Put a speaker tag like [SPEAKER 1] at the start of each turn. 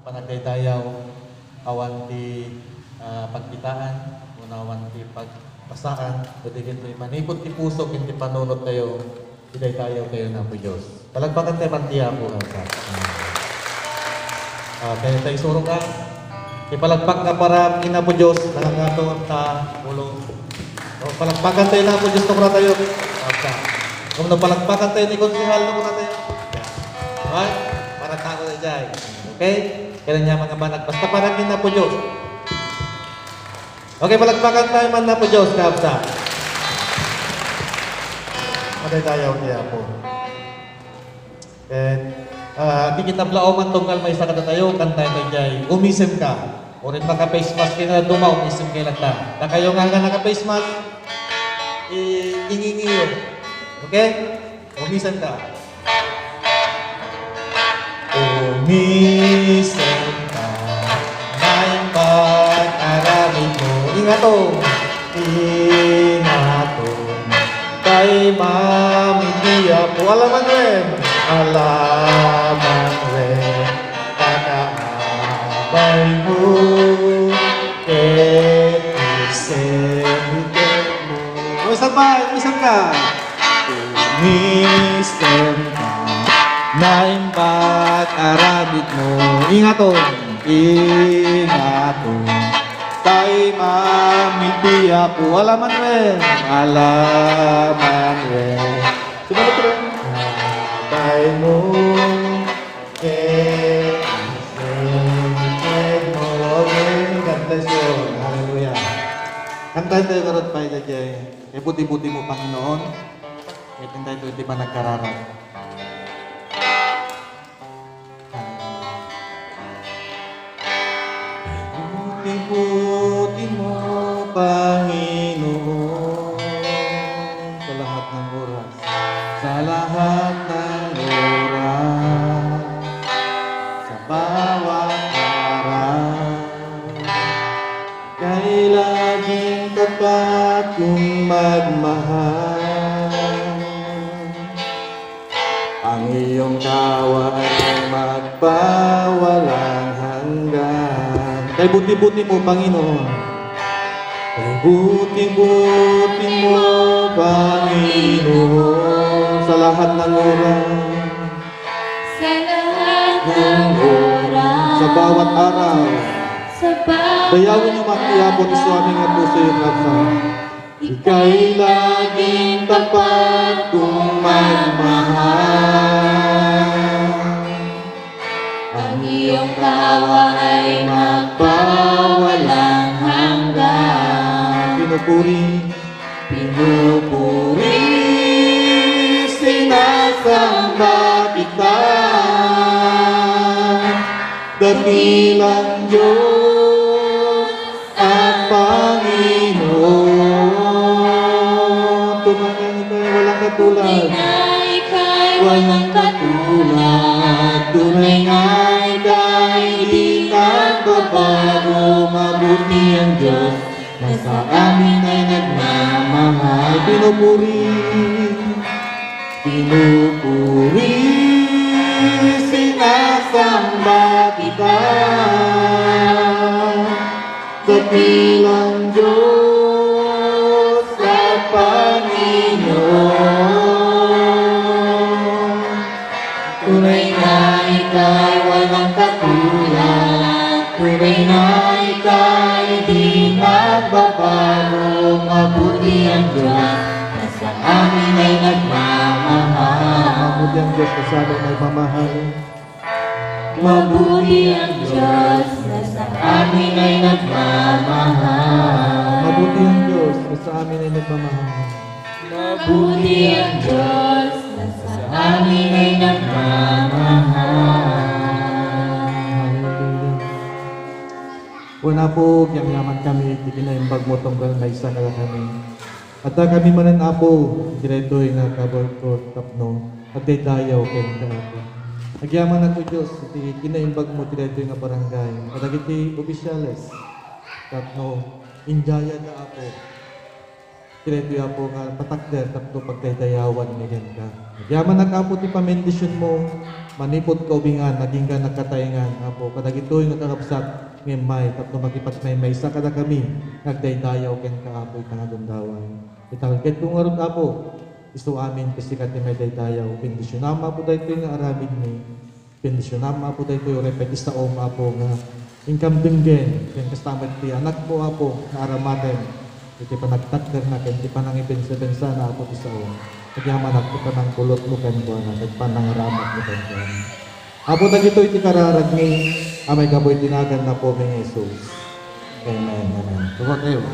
[SPEAKER 1] panagdaydayaw, awan ti pagkitaan, unawan ti pagpasaan, pwede ito manipot ti puso, hindi panunot kayo, idaydayaw kayo ng po Diyos. Palagpakan tayo mantiya po. Kaya tayo surong ka, ipalagpak na para ina po Diyos, nangangatong ta ulo. Palagpakan tayo na po Diyos, tukra tayo. Kung napalagpakan tayo ni Konsihal, tukra tayo. Okay? Para tako tayo dyan. Okay? Kaya niya mga banak. Basta parang na po Diyos. Okay, palagpakan tayo man na po Diyos. Kapsa. Maday tayo kaya po. Di kita blao man tunggal may isa ka tayo. Kantay tayo dyan. Umisim ka. O rin maka-face mask kayo na duma. Umisim kayo lang ta. Na kayo nga naka-face mask. Ingingiyo. Okay? Umisim ka. Umisim ka, may pag-aralin mo. Ingatong, kay mamidiya po. Alaman rin, kakaabay mo, isim mo. Umisan pa, umisan ka. Umisim ka, naimbag arabit mo. Ingaton, kay mamidiya po. Alaman rin, sumalit rin. Kay mo, mo. God bless you. Hallelujah. Kantahin tayo karot pa ito dyan. Kaya buti-buti mo, Panginoon. Kaya tayo ito, di ba nagkararap? Buti mo, Panginoon, sa lahat ng oras, sa lahat ng oras, sa bawat araw, kay laging tapat kong magmahal. Ang iyong tawa ay magpawalang hanggan. Kay buti-buti mo, Panginoon. Kay buti-buti mo, Panginoon, sa lahat ng oras.
[SPEAKER 2] Sa lahat ng oras.
[SPEAKER 1] Sa bawat araw.
[SPEAKER 2] Sa bawat
[SPEAKER 1] Dayawin niyo makiyabot sa aming at puso yung kapsa. Ika'y laging tapat kung magmahal.
[SPEAKER 2] ang iyong tawa ay magpawalang hanggan.
[SPEAKER 1] Pinupuri, sinasamba kita. Dakilang Diyos at Panginoon. Tumangan ika'y walang katulad.
[SPEAKER 2] Tunay na ika'y walang katulad.
[SPEAKER 1] Tunay nga ika'y di nagbabago. Mabuti ang Diyos na sa amin ay nagmamahal. Pinupuri, sinasamba kita. Dakilang Diyos at Panginoon.
[SPEAKER 2] Tunay na ika'y walang katulad. Tunay na ika'y di magbabago. Mabuti ang Diyos na sa amin ay nagmamahal.
[SPEAKER 1] Mabuti ang Diyos na sa amin ay nagmamahal.
[SPEAKER 2] Mabuti ang Diyos na sa amin ay nagmamahal.
[SPEAKER 1] Mabuti ang Diyos na sa amin ay nagmamahal.
[SPEAKER 2] Mabuti ang Diyos na sa amin ay nagmamahal.
[SPEAKER 1] Una po, kiyang yaman kami, ikinaimbag mo tunggal na isa na kami. At kami manan apo, direto nga kabor ko tapno, at dayaw kayo ka. Nagyaman ako Diyos, ikinaimbag mo direto nga barangay. At iti opisyales, tapno, injaya na ako. Kaya ito po nga patakder tapno pagdaydayawan ngayon ka. Yaman nagkapot ti pamendisyon mo, manipot ka ubingan, naging ka nagkatayangan. Apo, kadag ito'y nakakapsat ng may, tapno magipagmay-may sa kada kami, nagdaydayaw ken ka apo itang agundaway. Italagket kong arot apo, iso amin kasi kati may daydayaw. Bendisyonama po dahil ito'y nga aramid ni. Bendisyonama po dahil ito'y repetista om apo nga ingkambing din, yung kastamad ti anak mo apo, na aramaten. Iti pa nagtakder na, iti pa nang ipensa-pensa na apo ti sao. Nagyaman at pa ng kulot mo kan ko na, pa nang ramat mo kan ko na. Apo na ito iti kararag ni, amay kaboy tinagan na po ng Jesus. Amen, amen. Tuwa kayo.